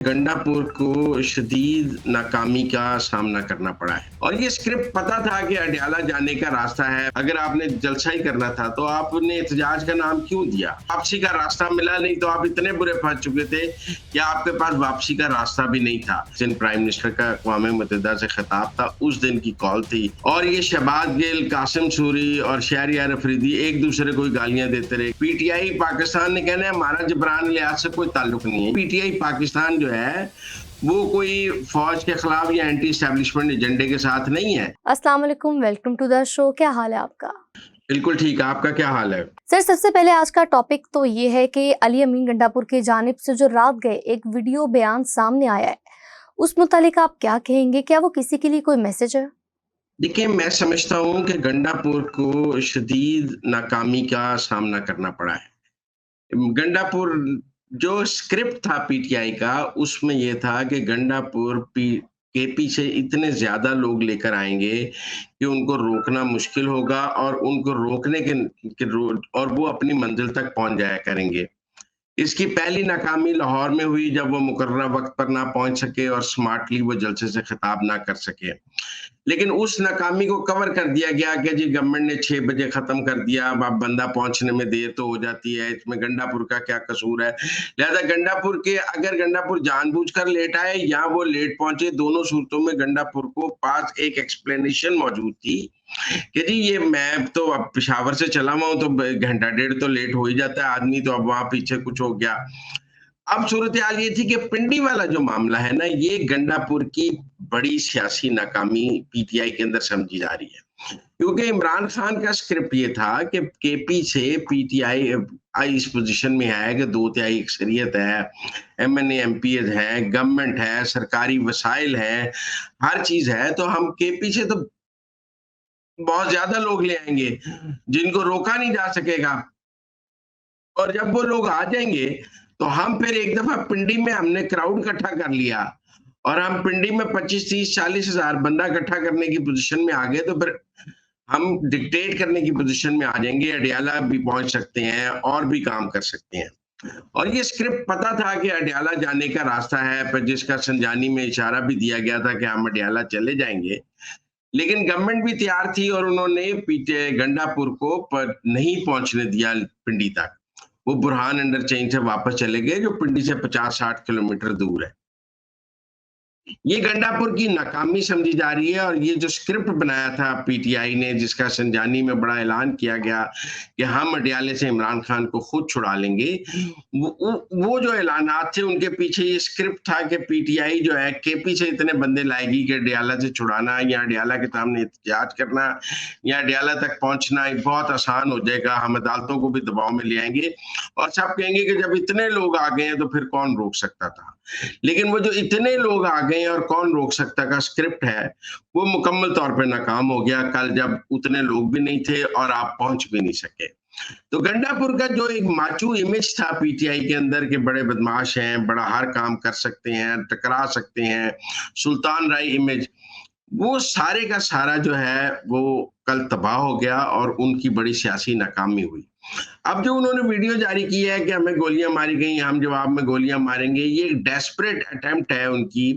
गंडापुर को शदीद नाकामी का सामना करना पड़ा है और ये स्क्रिप्ट पता था कि अडयाला जाने का रास्ता है। अगर आपने जलसा ही करना था तो आपने एहतजाज का नाम क्यों दिया? वापसी का रास्ता मिला नहीं तो आप इतने बुरे फंस चुके थे कि आपके पास वापसी का रास्ता भी नहीं था। जिन प्राइम मिनिस्टर का अक़वाम मुत्तहिदा से खिताब था उस दिन की कॉल थी और ये शहबाज गिल, कासिम सूरी और शहरियार अफरीदी एक दूसरे को गालियां देते रहे। पीटीआई पाकिस्तान ने कहना है हमारा जबरान लिहाज से कोई ताल्लुक नहीं है। पीटीआई पाकिस्तान जो है वो कोई फौज के खिलाफ या एंटी एस्टेब्लिशमेंट एजेंडे के साथ नहीं है। अस्सलाम वालेकुम, वेलकम टू द शो। क्या हाल है आपका? बिल्कुल ठीक है, आपका क्या हाल है? सर, सबसे पहले आज का टॉपिक तो ये है कि अली अमीन गंडापुर की जानिब से जो रात गए एक वीडियो बयान सामने आया है, उस मुतालिक आप क्या कहेंगे? क्या वो किसी के लिए कोई मैसेज है? देखिए, मैं समझता हूँ कि गंडापुर को शदीद नाकामी का सामना करना पड़ा है। गंडापुर जो स्क्रिप्ट था पीटीआई का उसमें ये था कि गंडापुर के पीछे इतने ज्यादा लोग लेकर आएंगे कि उनको रोकना मुश्किल होगा और उनको रोकने और वो अपनी मंजिल तक पहुंच जाया करेंगे। इसकी पहली नाकामी लाहौर में हुई जब वो मुकर्रर वक्त पर ना पहुंच सके और स्मार्टली वो जलसे से खिताब ना कर सके। लेकिन उस नाकामी को कवर कर दिया गया कि जी गवर्नमेंट ने 6 बजे खत्म कर दिया, अब बंदा पहुंचने में देर तो हो जाती है, इसमें गंडापुर का क्या कसूर है? लिहाजा अगर गंडापुर जानबूझकर लेट आए या वो लेट पहुंचे, दोनों सूरतों में गंडापुर को पास एक एक्सप्लेनेशन मौजूद थी कि जी ये मैं तो अब पेशावर से चला हुआ हूं तो घंटा डेढ़ तो लेट हो ही जाता है आदमी, तो अब वहां पीछे कुछ हो गया। अब सूरत हाल ये थी कि पिंडी वाला जो मामला है ना, ये गंडापुर की बड़ी सियासी नाकामी पीटीआई के अंदर समझी जा रही है, क्योंकि इमरान खान का स्क्रिप्ट ये था कि केपी से पीटीआई इस पोजीशन में है कि 2/3 अक्सरियत है, एमएनए एमपी है, गवर्नमेंट है, सरकारी वसाइल है, हर चीज है, तो हम केपी से तो बहुत ज्यादा लोग ले आएंगे जिनको रोका नहीं जा सकेगा। और जब वो लोग आ जाएंगे तो हम फिर एक दफा पिंडी में हमने क्राउड इकट्ठा कर लिया और हम पिंडी में 25, 30, 40 हजार बंदा इकट्ठा करने की पोजीशन में आ गए, तो फिर हम डिक्टेट करने की पोजीशन में आ जाएंगे, अडयाला भी पहुंच सकते हैं और भी काम कर सकते हैं। और ये स्क्रिप्ट पता था कि अडयाला जाने का रास्ता है, पर जिसका संजानी में इशारा भी दिया गया था कि हम अडयाला चले जाएंगे। लेकिन गवर्नमेंट भी तैयार थी और उन्होंने पीटे गंडापुर को पर नहीं पहुंचने दिया पिंडी तक। वो बुरहान इंटरचेंज से वापस चले गए जो पिंडी से 50-60 किलोमीटर दूर है। ये गंडापुर की नाकामी समझी जा रही है और ये जो स्क्रिप्ट बनाया था पीटीआई ने, जिसका संजानी में बड़ा ऐलान किया गया कि हम अडयाले से इमरान खान को खुद छुड़ा लेंगे, वो जो ऐलानात थे उनके पीछे ये स्क्रिप्ट था कि पीटीआई जो है केपी से इतने बंदे लाएगी कि अडयाला से छुड़ाना या अडयाला के सामने एहतजाज करना या अडयाला तक पहुंचना बहुत आसान हो जाएगा, हम अदालतों को भी दबाव में ले आएंगे और सब कहेंगे कि जब इतने लोग आ गए हैं तो फिर कौन रोक सकता था। लेकिन वो जो इतने लोग आ गए और कौन रोक सकता का स्क्रिप्ट है वो मुकम्मल तौर पे नाकाम हो गया कल, जब उतने लोग भी नहीं थे और आप पहुंच भी नहीं सके। तो गंडापुर का जो एक माचू इमेज था पीटीआई के अंदर के बड़े बदमाश हैं, बड़ा हर काम कर सकते हैं, टकरा सकते हैं, सुल्तान राय इमेज, वो सारे का सारा जो है वो कल तबाह हो गया और उनकी बड़ी सियासी नाकामी हुई। अब जो उन्होंने वीडियो जारी की है कि हमें गोलियां मारी गई, हम जवाब में गोलियां मारेंगे, ये एक डेस्परेट अटेम्प्ट है उनकी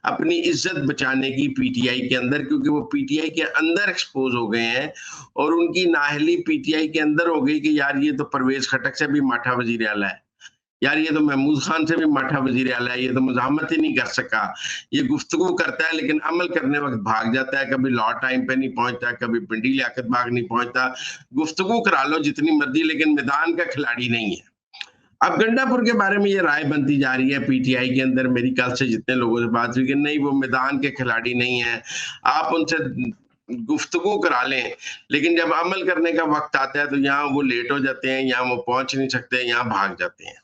अपनी इज्जत बचाने की पीटीआई के अंदर, क्योंकि वो पीटीआई के अंदर एक्सपोज हो गए हैं और उनकी नाहली पीटीआई के अंदर हो गई कि यार ये तो परवेज खटक से भी माठा वजीर आला है, यार ये तो महमूद खान से भी माठा वजीर आला है, ये तो मुजाहमत ही नहीं कर सका, ये गुफ्तगू करता है लेकिन अमल करने वक्त भाग जाता है, कभी लॉ टाइम पे नहीं पहुंचता, कभी पिंडी लियाकत बाग नहीं पहुंचता, गुफ्तगू करा लो जितनी मर्जी लेकिन मैदान का खिलाड़ी नहीं है। अब गंडापुर के बारे में ये राय बनती जा रही है पीटीआई के अंदर, मेरी कल से जितने लोगों से बात हुई कि नहीं वो मैदान के खिलाड़ी नहीं है, आप उनसे गुफ्तगू करा लें लेकिन जब अमल करने का वक्त आता है तो यहाँ वो लेट हो जाते हैं, यहाँ वो पहुंच नहीं सकते, यहाँ भाग जाते हैं।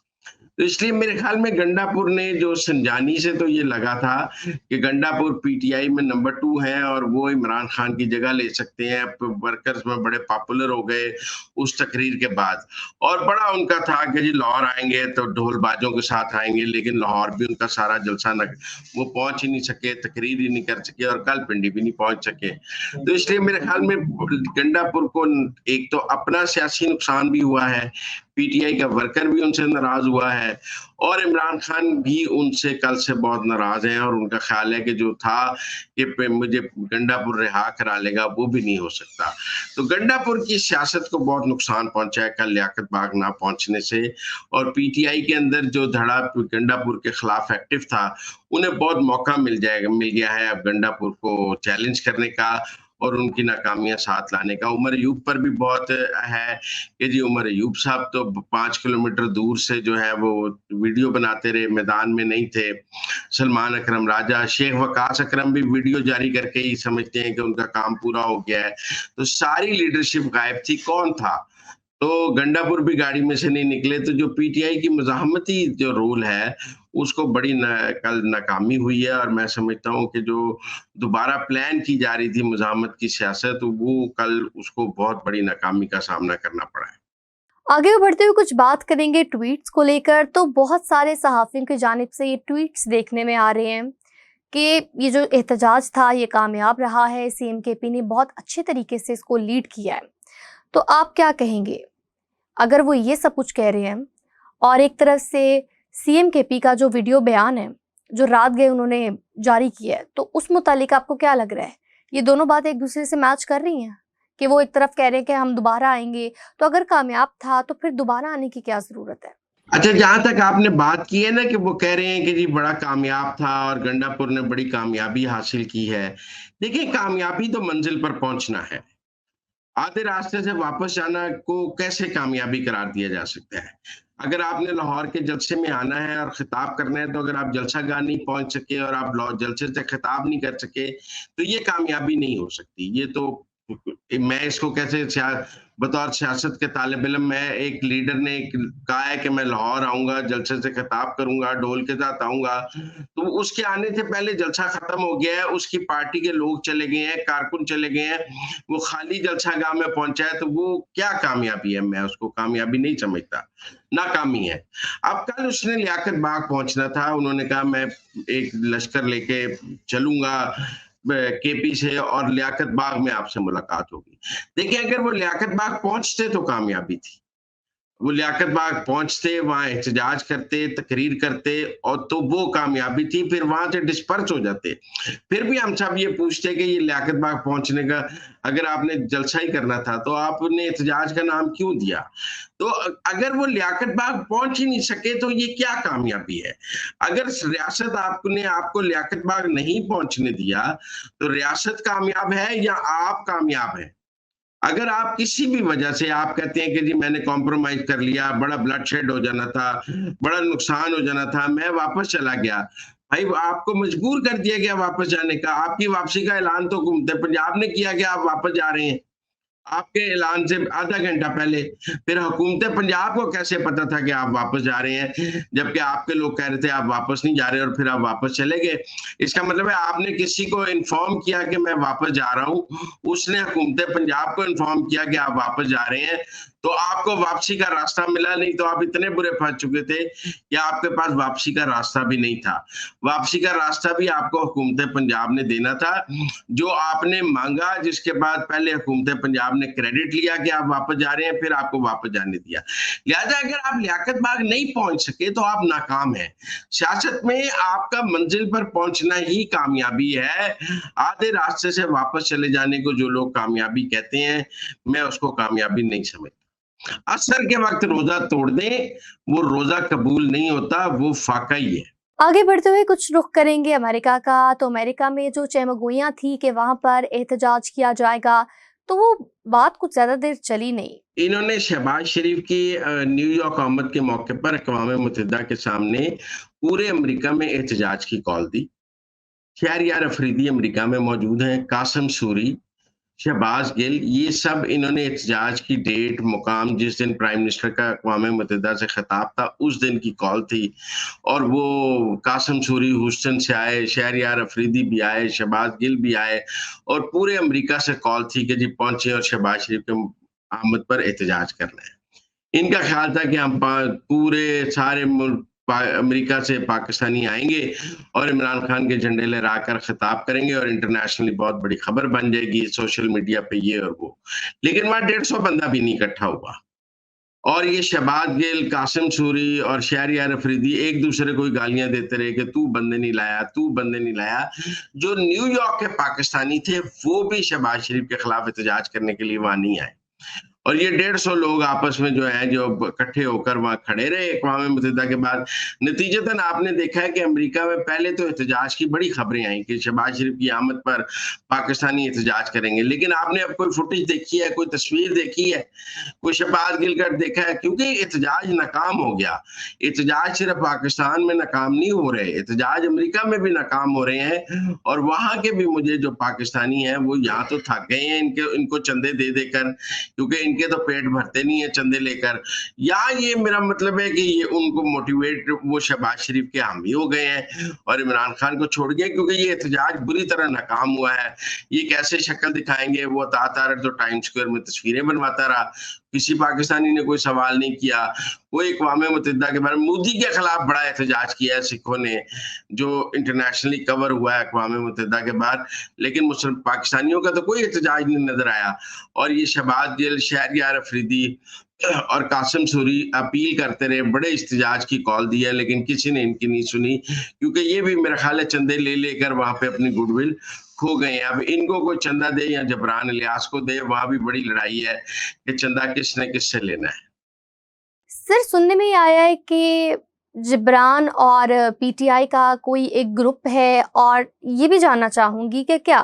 तो इसलिए मेरे ख्याल में गंडापुर ने जो संजानी से तो ये लगा था कि गंडापुर पीटीआई में नंबर 2 है और वो इमरान खान की जगह ले सकते हैं, वर्कर्स में बड़े पॉपुलर हो गए उस तकरीर के बाद, और बड़ा उनका था कि जी लाहौर आएंगे तो ढोल बाजों के साथ आएंगे, लेकिन लाहौर भी उनका सारा जलसा न, वो पहुंच ही नहीं सके, तकरीर ही नहीं कर सके और कल पिंडी भी नहीं पहुंच सके। तो इसलिए मेरे ख्याल में गंडापुर को एक तो अपना सियासी नुकसान भी हुआ है, पीटीआई का वर्कर भी उनसे नाराज हुआ है और इमरान खान भी उनसे कल से बहुत नाराज हैं और उनका ख्याल है कि जो था कि मुझे गंडापुर रिहा करा लेगा, वो भी नहीं हो सकता। तो गंडापुर की सियासत को बहुत नुकसान पहुंचा है कल लियाकत बाग ना पहुंचने से, और पीटीआई के अंदर जो धड़ा गंडापुर के खिलाफ एक्टिव था, उन्हें बहुत मौका मिल गया है अब गंडापुर को चैलेंज करने का और उनकी नाकामियां साथ लाने का। उमर अयूब पर भी बहुत है कि जी उमर अयूब साहब तो 5 किलोमीटर दूर से जो है वो वीडियो बनाते रहे, मैदान में नहीं थे। सलमान अकरम राजा, शेख वकास अकरम भी वीडियो जारी करके ही समझते हैं कि उनका काम पूरा हो गया है। तो सारी लीडरशिप गायब थी, कौन था? तो गंडापुर भी गाड़ी में से नहीं निकले। तो जो पीटीआई की मज़ाहमती जो रोल है, उसको बड़ी कल नाकामी हुई है और मैं समझता हूँ कि जो दोबारा प्लान की जा रही थी मज़ाहमत की सियासत, वो कल उसको बहुत बड़ी नाकामी का सामना करना पड़ा है। आगे बढ़ते हुए कुछ बात करेंगे ट्वीट्स को लेकर। तो बहुत सारे सहाफ़ियों की जानिब से ये ट्वीट्स देखने में आ रहे हैं कि ये जो एहतजाज था ये कामयाब रहा है, सीएम केपी ने बहुत अच्छे तरीके से इसको लीड किया है। तो आप क्या कहेंगे अगर वो ये सब कुछ कह रहे हैं और एक तरफ से सीएम केपी का जो वीडियो बयान है जो रात गए उन्होंने जारी किया है, तो उस मुतालिक आपको क्या लग रहा है? ये दोनों बातें एक दूसरे से मैच कर रही हैं कि वो एक तरफ कह रहे हैं कि हम दोबारा आएंगे, तो अगर कामयाब था तो फिर दोबारा आने की क्या जरूरत है? अच्छा, जहां तक आपने बात की है ना कि वो कह रहे हैं कि जी बड़ा कामयाब था और गंडापुर ने बड़ी कामयाबी हासिल की है। देखिए, कामयाबी तो मंजिल पर पहुंचना है। आधे रास्ते से वापस जाना को कैसे कामयाबी करार दिया जा सकता है? अगर आपने लाहौर के जलसे में आना है और खिताब करना है, तो अगर आप जलसागाह नहीं पहुंच सके और आप जलसे से खिताब नहीं कर सके, तो ये कामयाबी नहीं हो सकती। ये तो मैं इसको कैसे बतौर सियासत के तालिब इल्म, मैं एक लीडर ने कहा है कि मैं लाहौर आऊंगा, जलसे से खिताब करूंगा, ढोल के साथ आऊंगा, तो उसके आने से पहले जलसा खत्म हो गया है, उसकी पार्टी के लोग चले गए हैं, कारकुन चले गए हैं, वो खाली जलसागाह में पहुंचा है, तो वो क्या कामयाबी है? मैं उसको कामयाबी नहीं समझता, नाकामी है। अब कल उसने लियाकत बाग पहुंचना था, उन्होंने कहा मैं एक लश्कर लेके चलूंगा केपी से और लियाकत बाग में आपसे मुलाकात होगी। देखिए, अगर वो लियाकत बाग पहुंचते तो कामयाबी थी। वो लियाकत बाग पहुंचते, वहां एहतजाज करते, तकरीर करते, और तो वो कामयाबी थी। फिर वहां से डिस्पर्स हो जाते। फिर भी हम सब ये पूछते कि ये लियाकत बाग पहुंचने का, अगर आपने जलसा ही करना था तो आपने एहतजाज का नाम क्यों दिया? तो अगर वो लियाकत बाग पहुंच ही नहीं सके तो ये क्या कामयाबी है? अगर रियासत आपने आपको लियाकत बाग नहीं पहुंचने दिया, तो रियासत कामयाब है या आप कामयाब हैं? अगर आप किसी भी वजह से आप कहते हैं कि जी मैंने कॉम्प्रोमाइज कर लिया, बड़ा ब्लड शेड हो जाना था, बड़ा नुकसान हो जाना था, मैं वापस चला गया। भाई, आपको मजबूर कर दिया गया वापस जाने का। आपकी वापसी का ऐलान तो हुकूमत पंजाब ने किया कि आप वापस जा रहे हैं, आपके ऐलान से आधा घंटा पहले। फिर हुकूमत पंजाब को कैसे पता था कि आप वापस जा रहे हैं, जबकि आपके लोग कह रहे थे आप वापस नहीं जा रहे और फिर आप वापस चले गए? इसका मतलब है आपने किसी को इन्फॉर्म किया कि मैं वापस जा रहा हूं, उसने हुकूमत पंजाब को इन्फॉर्म किया कि आप वापस जा रहे हैं, तो आपको वापसी का रास्ता मिला। नहीं तो आप इतने बुरे फंस चुके थे कि आपके पास वापसी का रास्ता भी नहीं था। वापसी का रास्ता भी आपको हुकूमत पंजाब ने देना था, जो आपने मांगा, जिसके बाद पहले हुकूमत पंजाब ने क्रेडिट लिया कि आप वापस जा रहे हैं, फिर आपको वापस जाने दिया। लिहाजा अगर आप लियाकत बाग नहीं पहुंच सके तो आप नाकाम हैं। सियासत में आपका मंजिल पर पहुंचना ही कामयाबी है। आधे रास्ते से वापस चले जाने को जो लोग कामयाबी कहते हैं, मैं उसको कामयाबी नहीं समझता। असर के वक्त रोजा तोड़ दें, वो रोजा कबूल नहीं होता, वो फाका ही है। आगे बढ़ते हुए कुछ रुख करेंगे अमेरिका का। तो अमेरिका में जो चेमगोइयां थी कि वहां पर एहतजाज किया जाएगा, तो वो बात कुछ ज्यादा देर चली नहीं। इन्होंने शहबाज शरीफ की न्यूयॉर्क आमद के मौके पर अक़वाम मुत्तहिदा के सामने पूरे अमेरिका में एहतजाज की कॉल दी। शहरयार अफरीदी अमेरिका में मौजूद हैं, कासिम सूरी, शहबाज गिल, ये सब इन्होंने एहतजाज की डेट, मुकाम, जिस दिन प्राइम मिनिस्टर का अक़वाम मुत्तहिदा से खिताब था, उस दिन की कॉल थी। और वो कासिम सूरी ह्यूस्टन से आए, शहरयार अफरीदी भी आए, शहबाज गिल भी आए, और पूरे अमेरिका से कॉल थी कि जी पहुंचे और शहबाज शरीफ के आमद पर एहतजाज करना है। इनका ख्याल था कि हम पूरे सारे मुल्क अमेरिका से पाकिस्तानी आएंगे और इमरान खान के झंडे लहराकर खिताब करेंगे और इंटरनेशनली बहुत बड़ी खबर बन जाएगी सोशल मीडिया पे, ये और वो। लेकिन वहां 150 बंदा भी नहीं इकट्ठा हुआ। और ये शहबाज गिल, कासिम सूरी और शहरयार अफरीदी एक दूसरे को गालियां देते रहे कि तू बंदे नहीं लाया, तू बंदे नहीं लाया। जो न्यूयॉर्क के पाकिस्तानी थे वो भी शहबाज शरीफ के खिलाफ एहतजाज करने के लिए वहां नहीं आए, और ये 150 लोग आपस में जो है जो इकट्ठे होकर वहां खड़े रहे अक़वाम मुत्तहिदा के बाद। नतीजतन आपने देखा है कि अमेरिका में पहले तो एहतजाज की बड़ी खबरें आई कि शहबाज शरीफ की आमद पर पाकिस्तानी एहतजाज करेंगे, लेकिन आपने अब कोई फुटेज देखी है, कोई तस्वीर देखी है, कोई शहबाज गिल का देखा है? क्योंकि एहतजाज नाकाम हो गया। एहतजाज सिर्फ पाकिस्तान में नाकाम नहीं हो रहे, एहतजाज अमेरिका में भी नाकाम हो रहे हैं, और वहां के भी मुझे जो पाकिस्तानी हैं वो यहाँ तो थक गए हैं इनको चंदे दे देकर, क्योंकि इनके तो पेट भरते नहीं है चंदे लेकर, या ये मेरा मतलब है कि ये उनको मोटिवेट वो शहबाज शरीफ के हामी हो गए हैं और इमरान खान को छोड़ गए, क्योंकि ये एहतजाज बुरी तरह नाकाम हुआ है। ये कैसे शक्ल दिखाएंगे? वो तातार जो टाइम स्क्वायर में तस्वीरें बनवाता रहा, किसी पाकिस्तानी ने कोई सवाल नहीं किया। वो अक़वाम मुत्तहिदा के बारे में मोदी के खिलाफ बड़ा एहतजाज किया है सिखों ने, जो इंटरनेशनली कवर हुआ है अक़वाम मुत्तहिदा के बाद, लेकिन मुस्लिम पाकिस्तानियों का तो कोई एहतजाज नहीं नजर आया। और ये शहबाज गिल, शहरयार अफरीदी और कासिम सूरी अपील करते रहे, बड़े एहतजाज की कॉल दी है, लेकिन किसी ने इनकी नहीं सुनी, क्योंकि ये भी मेरा ख्याल है चंदे ले लेकर वहां पे अपनी गुडविल खो गए हैं। अब इनको कोई चंदा दे या जबरान इलियास को दे, वहां भी बड़ी लड़ाई है कि चंदा किसने किससे लेना है। सर, सुनने में आया है कि जिब्रान और पीटीआई का कोई एक ग्रुप है, और ये भी जानना चाहूंगी कि क्या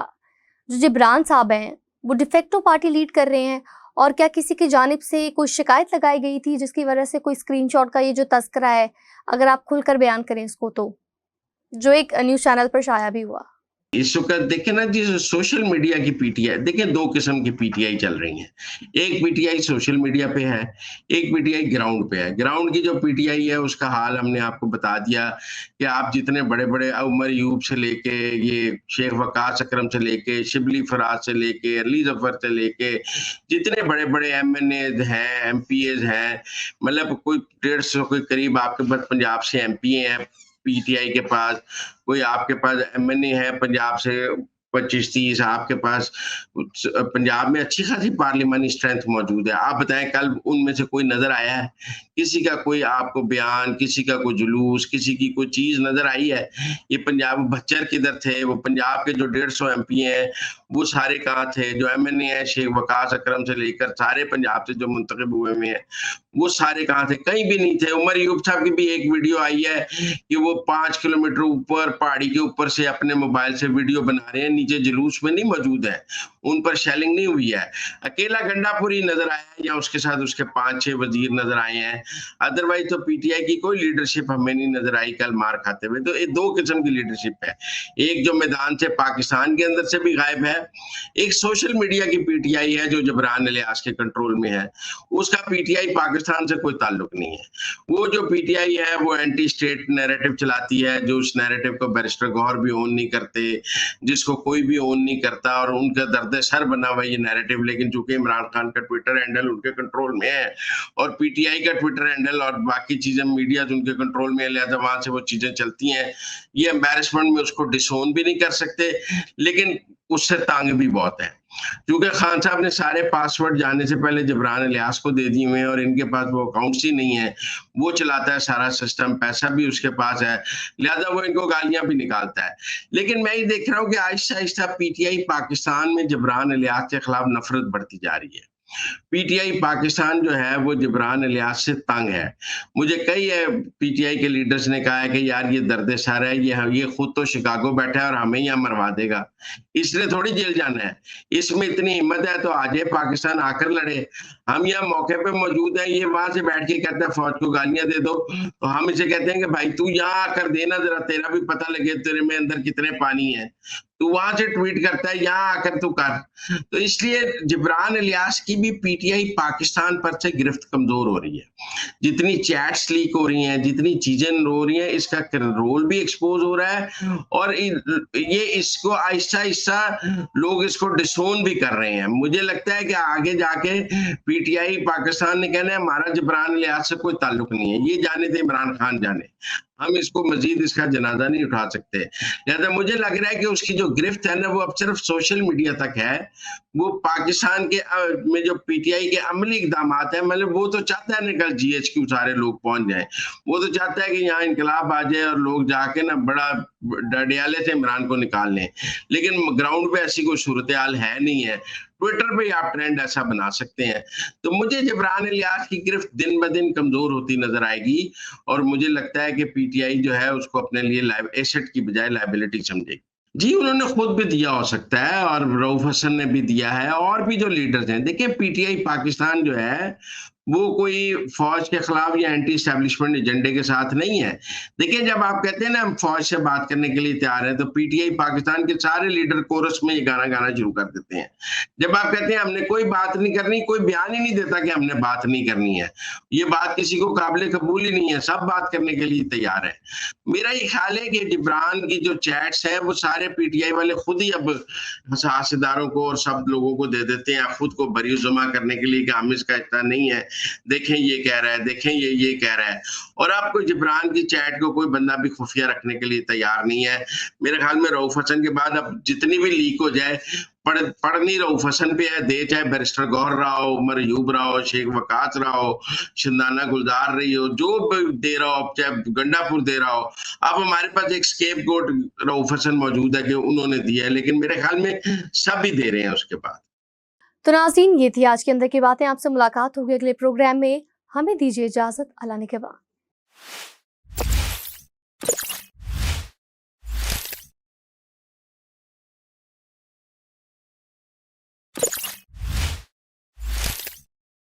जो जिब्रान साहब हैं वो डिफेक्टो पार्टी लीड कर रहे हैं, और क्या किसी की जानिब से कोई शिकायत लगाई गई थी जिसकी वजह से कोई स्क्रीनशॉट का ये जो तस्करा है, अगर आप खुलकर बयान करें इसको, तो जो एक न्यूज़ चैनल पर शाया भी हुआ। इस वक्त देखे ना जी, सोशल मीडिया की पीटीआई देखिए, दो किस्म की पीटीआई चल रही है। एक पीटीआई सोशल मीडिया पे है, एक पीटीआई ग्राउंड पे है। ग्राउंड की जो पीटीआई है उसका हाल हमने आपको बता दिया कि आप जितने बड़े बड़े उमर यूब से लेके, ये शेख वकास अकरम से लेके, शिबली फराज से लेके, अली जफर से लेके, जितने बड़े बड़े एमएनए हैं, एमपीएज हैं, मतलब कोई 150 के करीब आपके पास पंजाब से एमपी हैं पीटीआई के पास, कोई आपके पास एमएनए है पंजाब से 25-30, आपके पास पंजाब में अच्छी खासी पार्लियामानी स्ट्रेंथ मौजूद है। आप बताएं कल उनमें से कोई नजर आया है? किसी का कोई आपको बयान, किसी का कोई जुलूस, किसी की कोई चीज नजर आई है? ये पंजाब बच्चर किधर थे? वो पंजाब के जो 150 एमपी हैं वो सारे कहाँ थे? जो एमएनए है शेख वकास अकरम से लेकर सारे पंजाब से जो मुंतखब हुए में है वो सारे कहाँ थे? कहीं भी नहीं थे। उमर यूब साहब की भी एक वीडियो आई है कि वो 5 किलोमीटर ऊपर पहाड़ी के ऊपर से अपने मोबाइल से वीडियो बना रहे हैं, नीचे जुलूस में नहीं मौजूद है, उन पर शेलिंग नहीं हुई है। अकेला गंडापुरी नजर आया है, या उसके साथ उसके 5-6 वजीर नजर आए हैं, अदरवाइज तो पीटीआई की कोई लीडरशिप हमें नहीं नजर आई कल मार खाते हुए। तो ये दो किस्म की लीडरशिप है, एक जो मैदान से पाकिस्तान के अंदर से भी गायब है, एक सोशल मीडिया की पीटीआई है जो जबरान इलियास के कंट्रोल में है। उसका पीटीआई पाकिस्तान से कोई ताल्लुक नहीं है। वो जो पीटीआई है वो एंटी स्टेट नैरेटिव चलाती है, जो उस नैरेटिव को बैरिस्टर गौहर भी ओन नहीं करते, जिसको कोई भी ओन नहीं करता, और उनका दर्द सर बना हुआ ये नैरेटिव। लेकिन चूंकि इमरान खान का ट्विटर हैंडल उनके कंट्रोल में है और पीटीआई का ट्विटर हैंडल और बाकी चीजें मीडिया उनके कंट्रोल में है, लिहाजा वहां से वो चीजें चलती हैं। ये एम्बेरसमेंट में उसको डिसोन भी नहीं कर सकते, लेकिन उससे तांग भी बहुत है, क्योंकि खान साहब ने सारे पासवर्ड जाने से पहले जबरान इलियास को दे दिए हुए हैं, और इनके पास वो अकाउंट्स ही नहीं है, वो चलाता है सारा सिस्टम, पैसा भी उसके पास है, लिहाजा वो इनको गालियां भी निकालता है। लेकिन मैं ये देख रहा हूँ कि आहिस्ता आहिस्ता पीटीआई पाकिस्तान में जबरान इलियास के खिलाफ नफरत बढ़ती जा रही है। पीटीआई पाकिस्तान जो है वो जबरान इलियास से तंग है। मुझे कई पीटीआई के लीडर्स ने कहा है कि यार ये दर्द सर है, ये खुद तो शिकागो बैठा है और हमें यहाँ मरवा देगा, इसलिए थोड़ी जेल जाना है, इसमें इतनी हिम्मत है तो आ जाए पाकिस्तान आकर लड़े। हम यहाँ मौके पे मौजूद हैं, ये वहां से बैठ के कहता है फौज को गालियां दे दो, तो हम इसे कहते हैं कि भाई तू यहाँ आकर देना, जरा तेरा भी पता लगे तेरे में अंदर कितने पानी है। तू वहां से ट्वीट करता है, यहाँ आकर तू कर। तो इसलिए जबरान इलियास की भी पीटीआई पाकिस्तान पर से गिरफ्त कमजोर हो रही है। जितनी चैट्स लीक हो रही हैं, जितनी चीजें हो रही हैं, इसका रोल भी एक्सपोज हो रहा है, और ये इसको आहिस्ता आहिस्ता लोग इसको डिसोन भी कर रहे हैं। मुझे लगता है कि आगे जाके पीटीआई पाकिस्तान ने कहना है हमारा जबरान इलियास से कोई ताल्लुक नहीं है, ये जाने थे इमरान खान जाने, हम इसको मजीद इसका जनाजा नहीं उठा सकते। लिहाजा मुझे लग रहा है कि उसकी जो गिरफ्त है ना वो अब सिर्फ सोशल मीडिया तक है। वो पाकिस्तान के में जो पीटीआई के अमली इकदाम है, मतलब वो तो चाहता है ना कल जीएचक्यू सारे लोग पहुंच जाएं, वो तो चाहता है कि यहाँ इनकलाब आ जाए और लोग जाके ना बड़ा डडियाले से इमरान को निकाल लें, लेकिन ग्राउंड पे ऐसी कोई सूरत हाल है नहीं है। ट्विटर पे आप ट्रेंड ऐसा बना सकते हैं। तो मुझे जबरान इलियास की गिरफ्त दिन ब दिन कमजोर होती नजर आएगी और मुझे लगता है कि पीटीआई जो है उसको अपने लिए एसेट की बजाय लायबिलिटी समझेगी। जी, उन्होंने खुद भी दिया हो सकता है और रऊफ हसन ने भी दिया है और भी जो लीडर्स हैं। देखिए पीटीआई पाकिस्तान जो है वो कोई फौज के खिलाफ या एंटी एस्टेब्लिशमेंट एजेंडे के साथ नहीं है। देखिए जब आप कहते हैं ना हम फौज से बात करने के लिए तैयार हैं, तो पीटीआई पाकिस्तान के सारे लीडर कोरस में ये गाना गाना शुरू कर देते हैं। जब आप कहते हैं हमने कोई बात नहीं करनी, कोई बयान ही नहीं देता कि हमने बात नहीं करनी है, ये बात किसी को काबिल कबूल ही नहीं है, सब बात करने के लिए तैयार है। मेरा ये ख्याल है कि जिब्रान की जो चैट्स हैं वो सारे पीटीआई वाले खुद ही अब हसासेदारों को और सब लोगों को दे देते हैं खुद को बरी जमा करने के लिए कि हम इसका हिस्सा नहीं है, देखें ये कह रहा है, देखें ये कह रहा है। और आपको जिब्रान की चैट को कोई बंदा भी खुफिया रखने के लिए तैयार नहीं है। मेरे ख्याल में रऊफ हसन के बाद अब जितनी भी लीक हो जाए, पढ़नी रऊफ हसन पे है, दे चाहे बैरिस्टर गौहर रहा हो, उमर अयूब रहा हो, शेख वकास रहा हो, शिंदाना गुलजार रही हो, जो दे रहा हो, चाहे गंडापुर दे रहा हो, अब हमारे पास एक स्केप गोट रऊफ हसन मौजूद है कि उन्होंने दिया है, लेकिन मेरे ख्याल में सब ही दे रहे हैं उसके बाद। तो नाज़रीन, ये थी आज के अंदर की बातें। आपसे मुलाकात होगी अगले प्रोग्राम में। हमें दीजिए इजाजत। अल्लाह ने के बाद।